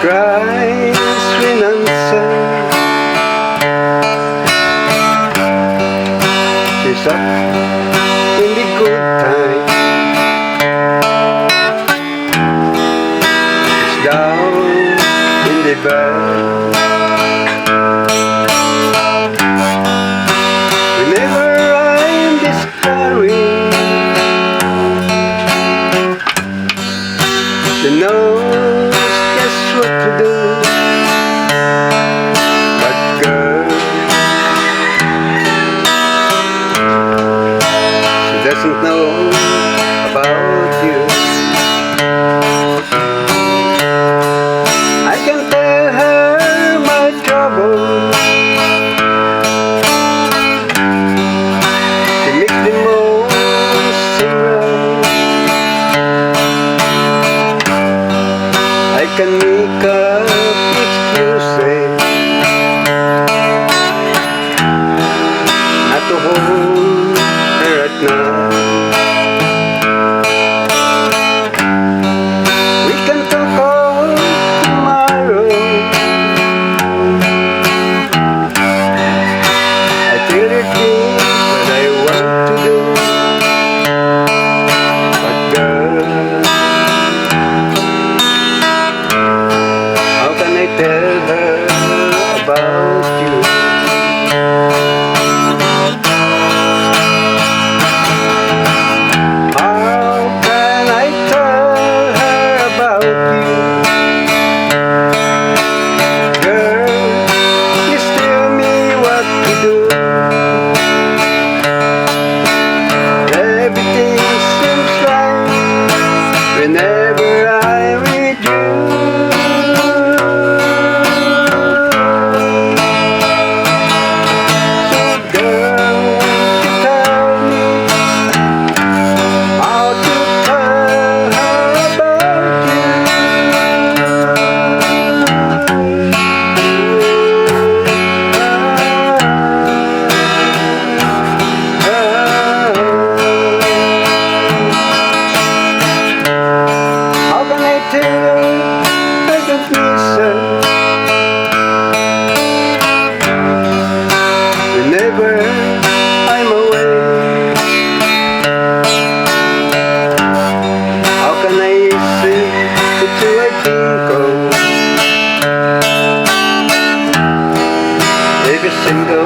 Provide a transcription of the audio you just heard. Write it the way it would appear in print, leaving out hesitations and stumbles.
cries when unsung. She's up in the good time, she's down in the bad. Whenever I'm discouraged, she knows just what to do. But girl, she doesn't know about you. I can tell her my trouble. She makes the most sing right. I can make up excuses not to hold her at night. We can talk all tomorrow. I tell her things that I want to do. But girl, how can I tell her about you? How can I tell her about you? Girl, just tell me what to do. Everything seems right whenever I'm with you. So girl, won't you tell me how to tell her about you? How can I tell I don't miss her? Whenever I'm away, how can I say it's who I think of every single